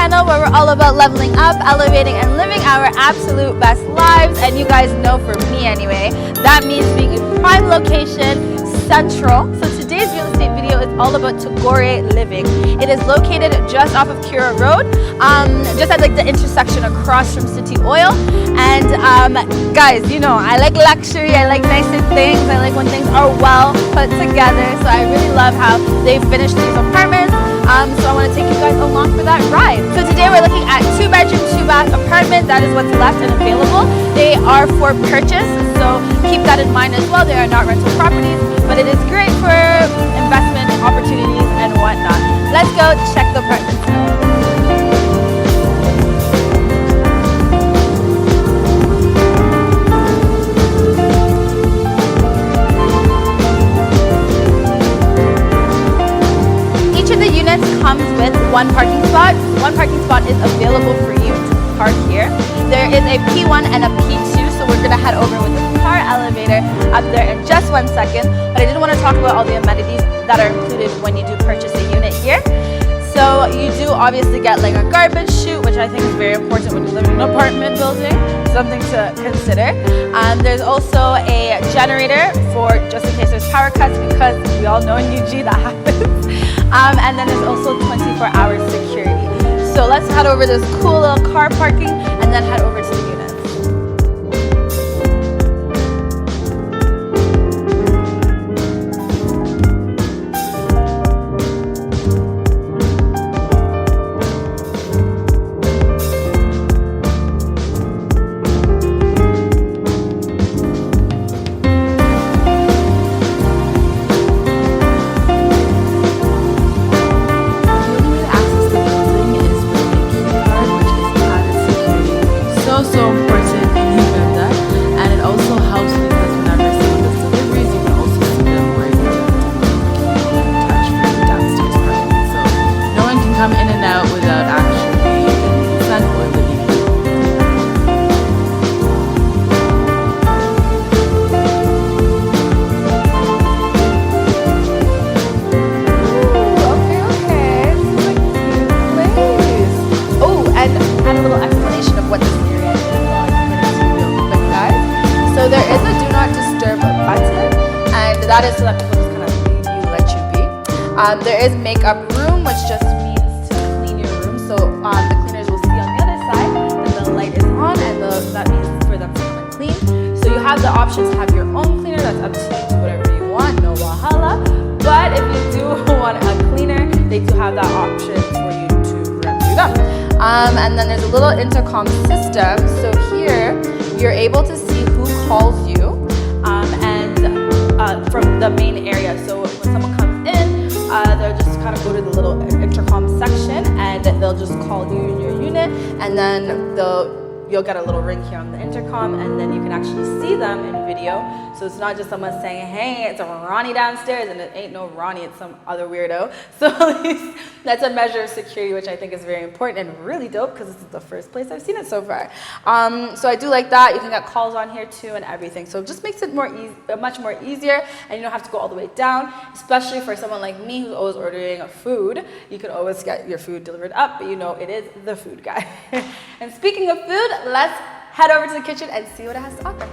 channel where we're all about leveling up, elevating, and living our absolute best lives. And you guys know, for me anyway, that means being a prime location, central. So today's real estate video is all about Tagore living. It is located just off of Kira Road, just at like the intersection across from City Oil. And guys, you know, I like luxury, I like nicer things, I like when things are well put together. So I really love how they finished these apartments. So I want to take you guys along for that ride. So today we're looking at 2-bedroom, 2-bath apartment. That is what's left and available. They are for purchase, so keep that in mind as well. They are not rental properties, but it is great for investment opportunities and whatnot. Let's go check the apartments out. Comes with one parking spot. One parking spot is available for you to park here. There is a P1 and a P2, so we're going to head over with the car elevator up there in just 1 second. But I did want to talk about all the amenities that are included when you do purchase a unit here. So you do obviously get like a garbage chute, which I think is very important when you live in an apartment building. Something to consider. There's also a generator for just in case there's power cuts, because we all know in UG that happens. And then there's also 24-hour security. So let's head over this cool little car parking and then head over to the units. So important in Uganda, and it also helps because whenever someone does deliveries, you can also see them where you touch from the downstairs parking. So no one can come in and out without actually getting consent or living in. Okay. This is a cute place. Oh, and a little explanation of what this area is. So there is a do not disturb button, and that is so that people just kind of leave you, let you be. There is makeup room, which just means to clean your room. So the cleaners will see on the other side that the light is on, and that means for them to come and clean. So you have the option to have your own cleaner. That's up to you, do whatever you want, no wahala. But if you do want a cleaner, they do have that option for you to run through them. And then there's a little intercom system. So here you're able to see who calls you and from the main area. So when someone comes in, they'll just kind of go to the little intercom section and they'll just call you in your unit, and then you'll get a little ring here on the intercom, and then you can actually see them in video. So it's not just someone saying, hey, it's a Ronnie downstairs, and it ain't no Ronnie, it's some other weirdo. So at least that's a measure of security, which I think is very important and really dope, because this is the first place I've seen it so far. So I do like that. You can get calls on here too and everything. So it just makes it much more easier, and you don't have to go all the way down, especially for someone like me who's always ordering food. You can always get your food delivered up, but you know it is the food guy. And speaking of food, let's head over to the kitchen and see what it has to offer.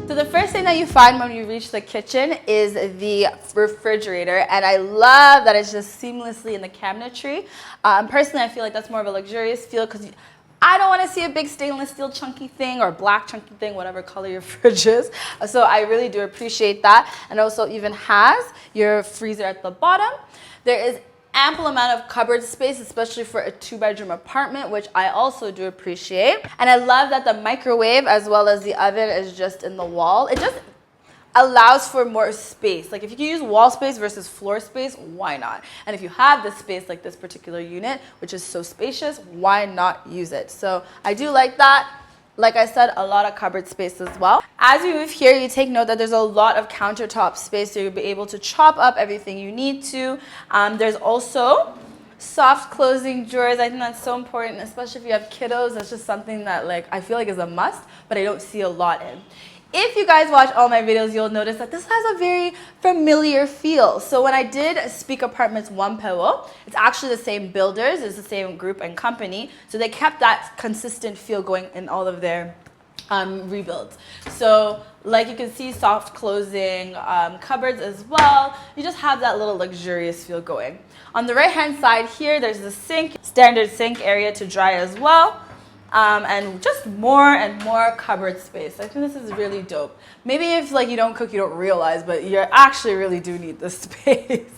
So the first thing that you find when you reach the kitchen is the refrigerator, and I love that it's just seamlessly in the cabinetry. Personally, I feel like that's more of a luxurious feel, because I don't want to see a big stainless steel chunky thing or black chunky thing, whatever color your fridge is. So I really do appreciate that. And also even has your freezer at the bottom. There is ample amount of cupboard space, especially for a 2-bedroom apartment, which I also do appreciate. And I love that the microwave as well as the oven is just in the wall. It just allows for more space. Like if you can use wall space versus floor space, why not? And if you have the space like this particular unit, which is so spacious, why not use it? So I do like that. Like I said, a lot of cupboard space as well. As you move here, you take note that there's a lot of countertop space, so you'll be able to chop up everything you need to. There's also soft closing drawers. I think that's so important, especially if you have kiddos. That's just something that like I feel like is a must, but I don't see a lot in. If you guys watch all my videos, you'll notice that this has a very familiar feel. So when I did Speak Apartments One Pillow, it's actually the same builders, it's the same group and company. So they kept that consistent feel going in all of their rebuilds. So like you can see, soft closing cupboards as well. You just have that little luxurious feel going. On the right hand side here, there's the sink, standard sink area to dry as well. And just more and more cupboard space. I think this is really dope. Maybe if like you don't cook, you don't realize, but you actually really do need this space.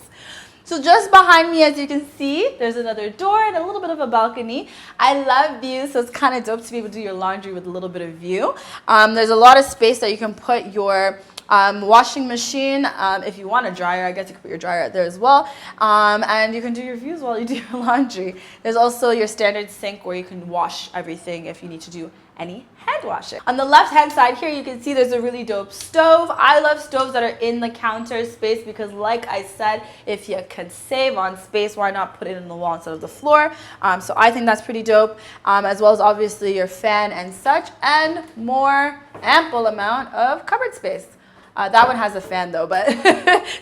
So just behind me, as you can see, there's another door and a little bit of a balcony. I love views, so it's kind of dope to be able to do your laundry with a little bit of view. There's a lot of space that you can put your washing machine. If you want a dryer, I guess you can put your dryer out there as well. And you can do your views while you do your laundry. There's also your standard sink where you can wash everything if you need to do any hand washing. On the left hand side here, you can see there's a really dope stove. I love stoves that are in the counter space because like I said, if you can save on space, why not put it in the wall instead of the floor? So I think that's pretty dope, as well as obviously your fan and such, and more ample amount of cupboard space. That one has a fan though, but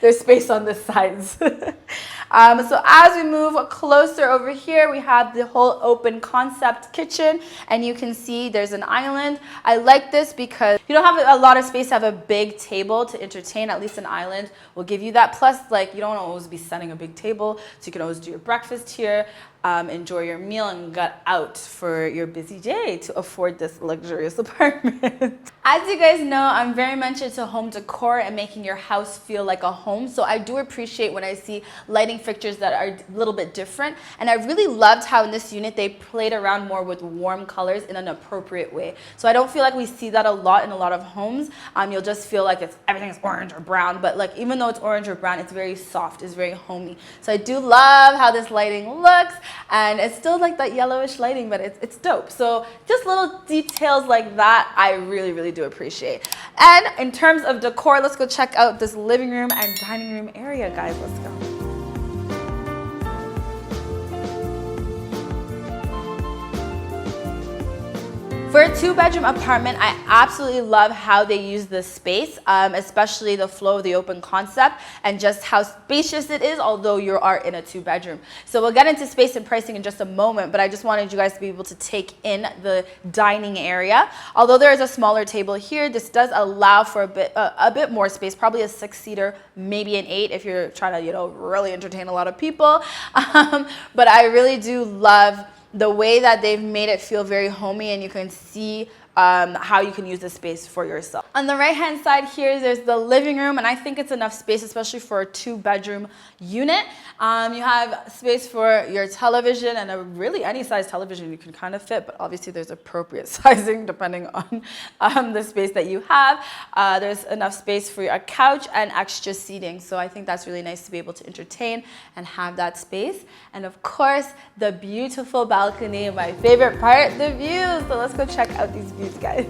there's space on the sides. So as we move closer over here, we have the whole open concept kitchen, and you can see there's an island. I like this because you don't have a lot of space to have a big table to entertain. At least an island will give you that. Plus, like, you don't always be setting a big table, so you can always do your breakfast here. Enjoy your meal and get out for your busy day to afford this luxurious apartment. As you guys know, I'm very much into home decor and making your house feel like a home. So I do appreciate when I see lighting fixtures that are a little bit different. And I really loved how in this unit they played around more with warm colors in an appropriate way. So I don't feel like we see that a lot in a lot of homes. You'll just feel like everything's orange or brown, but like even though it's orange or brown, it's very soft, it's very homey. So I do love how this lighting looks. And it's still like that yellowish lighting, but it's dope. So just little details like that, I really, really do appreciate. And in terms of decor, let's go check out this living room and dining room area, guys. Let's go. For a 2-bedroom apartment, I absolutely love how they use this space, especially the flow of the open concept and just how spacious it is, although you are in a 2-bedroom. So we'll get into space and pricing in just a moment, but I just wanted you guys to be able to take in the dining area. Although there is a smaller table here, this does allow for a bit more space, probably a 6-seater, maybe an 8 if you're trying to, really entertain a lot of people. But I really do love the way that they've made it feel very homey, and you can see how you can use the space for yourself. On the right hand side here, there's the living room, and I think it's enough space, especially for a 2-bedroom unit. You have space for your television, and really any size television you can kind of fit, but obviously there's appropriate sizing depending on the space that you have. There's enough space for a couch and extra seating, so I think that's really nice to be able to entertain and have that space. And of course, the beautiful balcony, my favorite part, the views. So let's go check out these views, guys.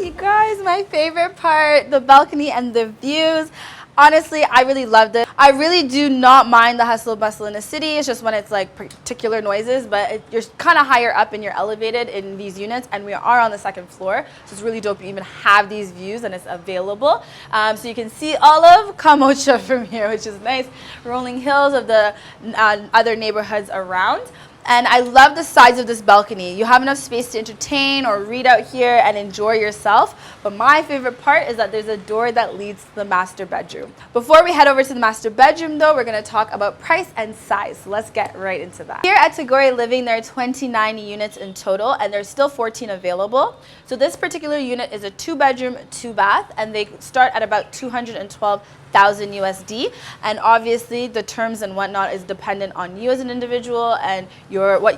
You guys, my favorite part, the balcony and the views. Honestly, I really loved it. I really do not mind the hustle bustle in the city. It's just when it's like particular noises, but you're kind of higher up and you're elevated in these units, and we are on the 2nd floor. So it's really dope to even have these views and it's available. So you can see all of Kamocha from here, which is nice. Rolling hills of the other neighborhoods around. And I love the size of this balcony. You have enough space to entertain or read out here and enjoy yourself. But my favorite part is that there's a door that leads to the master bedroom. Before we head over to the master bedroom though, we're gonna talk about price and size. So let's get right into that. Here at Tagore Living, there are 29 units in total, and there's still 14 available. So this particular unit is a 2-bedroom, 2-bath, and they start at about $212,000 USD, and obviously the terms and whatnot is dependent on you as an individual and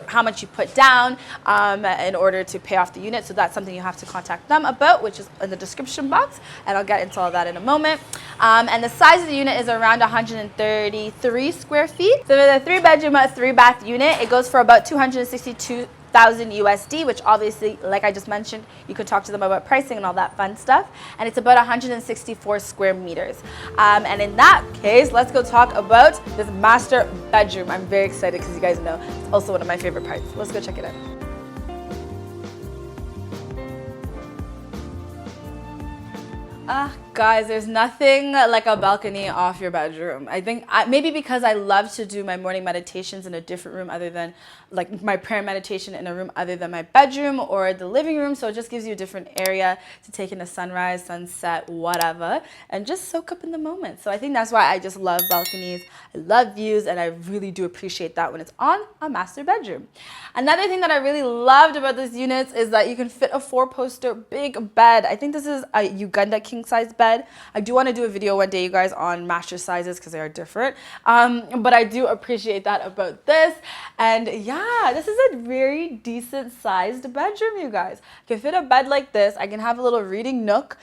how much you put down in order to pay off the unit. So that's something you have to contact them about, which is in the description box, and I'll get into all that in a moment. And the size of the unit is around 133 square feet. So with a 3-bedroom, 3-bath unit, it goes for about $262,000 1,000 USD, which obviously, like I just mentioned, you could talk to them about pricing and all that fun stuff. And it's about 164 square meters. And in that case, let's go talk about this master bedroom. I'm very excited because you guys know it's also one of my favorite parts. Let's go check it out. Guys, there's nothing like a balcony off your bedroom. I think maybe because I love to do my morning meditations in a different room other than like my prayer meditation in a room other than my bedroom or the living room. So it just gives you a different area to take in a sunrise, sunset, whatever, and just soak up in the moment. So I think that's why I just love balconies. I love views, and I really do appreciate that when it's on a master bedroom. Another thing that I really loved about this unit is that you can fit a 4-poster big bed. I think this is a Uganda king size bed. I do want to do a video one day, you guys, on mattress sizes because they are different. But I do appreciate that about this. And yeah, this is a very decent sized bedroom, you guys. I can fit a bed like this. I can have a little reading nook,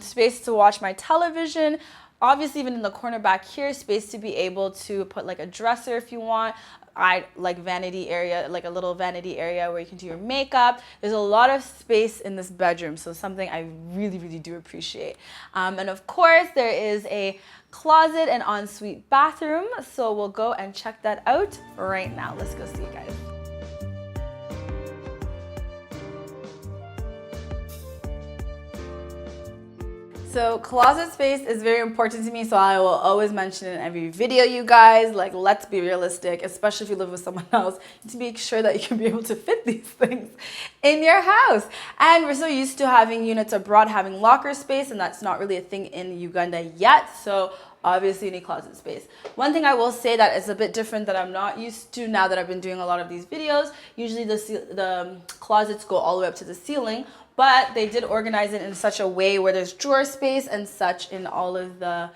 space to watch my television. Obviously, even in the corner back here, space to be able to put like a dresser if you want. I like vanity area, like a little vanity area where you can do your makeup. There's a lot of space in this bedroom, so something I really, really do appreciate. And of course, there is a closet and ensuite bathroom, so we'll go and check that out right now. Let's go see, guys. So closet space is very important to me, so I will always mention it in every video, you guys. Like, let's be realistic, especially if you live with someone else. You need to make sure that you can be able to fit these things in your house. And we're so used to having units abroad, having locker space, and that's not really a thing in Uganda yet. So obviously you need closet space. One thing I will say that is a bit different that I'm not used to now that I've been doing a lot of these videos. Usually the closets go all the way up to the ceiling, but they did organize it in such a way where there's drawer space and such in all of the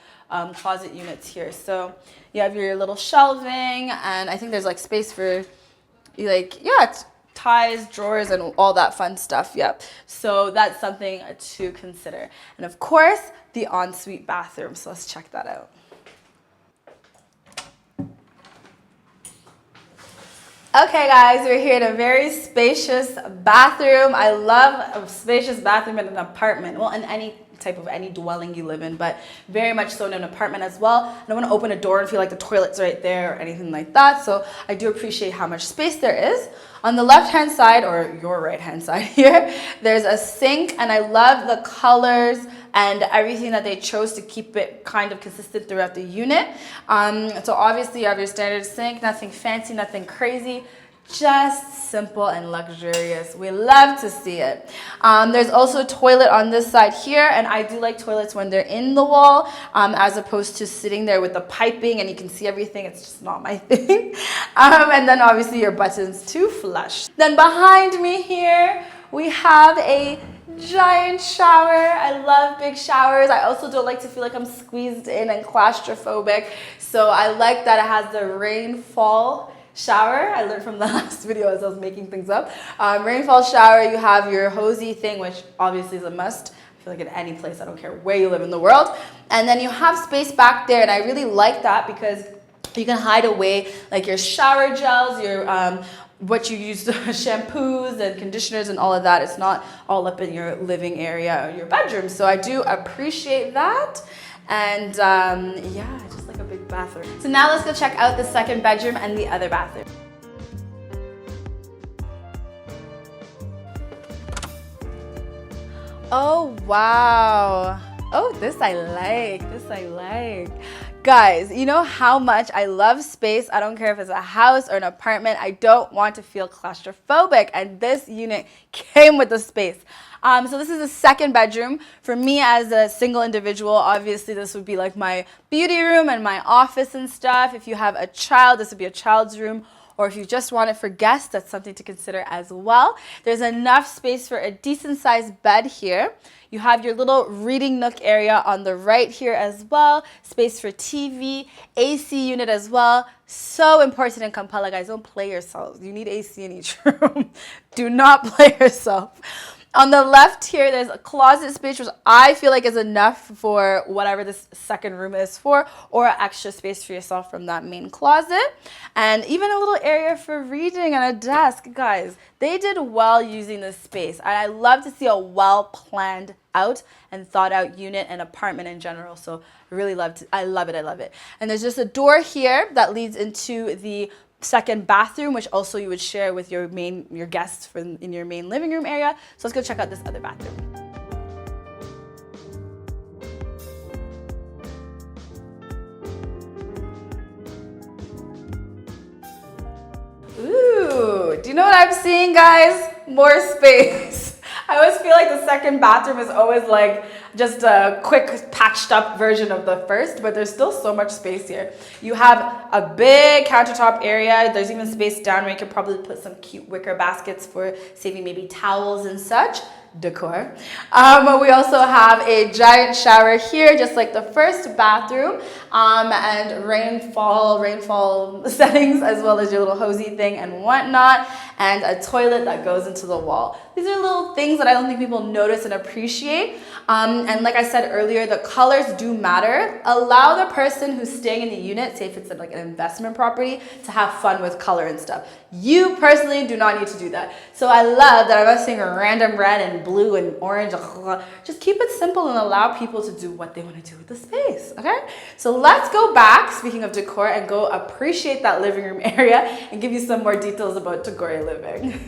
closet units here. So you have your little shelving, and I think there's like space for like, yeah, ties, drawers, and all that fun stuff. Yep. So that's something to consider. And of course, the ensuite bathroom. So let's check that out. Okay, guys, we're here in a very spacious bathroom. I love a spacious bathroom in an apartment. Well, in any dwelling you live in, but very much so in an apartment as well. I don't want to open a door and feel like the toilet's right there or anything like that. So I do appreciate how much space there is. On the left-hand side, or your right-hand side here, there's a sink, and I love the colors and everything that they chose to keep it kind of consistent throughout the unit. So obviously you have your standard sink, nothing fancy, nothing crazy, just simple and luxurious. We love to see it. There's also a toilet on this side here, and I do like toilets when they're in the wall, as opposed to sitting there with the piping and you can see everything. It's just not my thing. And then obviously your buttons to flush. Then behind me here, we have a giant shower. I love big showers. I also don't like to feel like I'm squeezed in and claustrophobic. So I like that it has the rainfall shower. I learned from the last video as I was making things up. Rainfall shower, you have your hosey thing, which obviously is a must. I feel like in any place, I don't care where you live in the world. And then you have space back there, and I really like that because you can hide away like your shower gels, your what you use, shampoos and conditioners and all of that. It's not all up in your living area or your bedroom. So I do appreciate that. And yeah, just like a big bathroom. So now let's go check out the second bedroom and the other bathroom. Oh, wow. Oh, this I like. Guys, you know how much I love space. I don't care if it's a house or an apartment. I don't want to feel claustrophobic, and this unit came with the space. So this is the second bedroom. For me as a single individual, obviously this would be like my beauty room and my office and stuff. If you have a child, this would be a child's room. Or if you just want it for guests, that's something to consider as well. There's enough space for a decent sized bed here. You have your little reading nook area on the right here as well. Space for TV, AC unit as well. So important in Kampala, guys. Don't play yourselves. You need AC in each room. Do not play yourself. On the left here, there's a closet space, which I feel like is enough for whatever this second room is for, or extra space for yourself from that main closet. And even a little area for reading and a desk. Guys, they did well using this space. And I love to see a well planned out and thought out unit and apartment in general. So I really love it. I love it. And there's just a door here that leads into the second bathroom, which also you would share with your guests in your main living room area. So let's go check out this other bathroom. Ooh, do you know what I'm seeing, guys? More space. I always feel like the second bathroom is always like just a quick patched up version of the first, but there's still so much space here. You have a big countertop area. There's even space down where you could probably put some cute wicker baskets for saving maybe towels and such. Decor. We also have a giant shower here, just like the first bathroom, and rainfall settings, as well as your little hosey thing and whatnot, and a toilet that goes into the wall. These are little things that I don't think people notice and appreciate. And like I said earlier, the colors do matter. Allow the person who's staying in the unit, say if it's like an investment property, to have fun with color and stuff. You personally do not need to do that. So I love that I'm not seeing a random red and blue and orange. Just keep it simple and allow people to do what they want to do with the space, okay? So let's go back, speaking of decor, and go appreciate that living room area and give you some more details about Tagore living.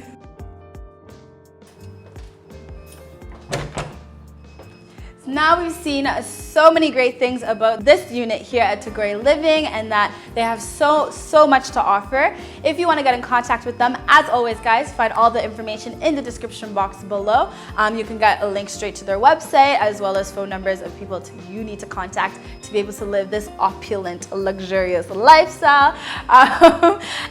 Now we've seen so many great things about this unit here at Tagore Living, and that they have so much to offer. If you want to get in contact with them, as always guys, find all the information in the description box below. You can get a link straight to their website, as well as phone numbers of people you need to contact to be able to live this opulent, luxurious lifestyle.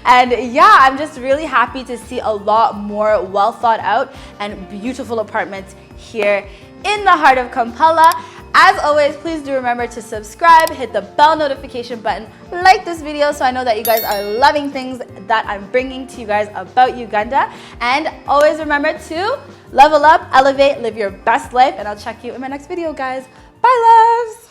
And yeah, I'm just really happy to see a lot more well thought out and beautiful apartments here in the heart of Kampala. As always, please do remember to subscribe, hit the bell notification button, like this video so I know that you guys are loving things that I'm bringing to you guys about Uganda. And always remember to level up, elevate, live your best life, and I'll check you in my next video, guys. Bye, loves!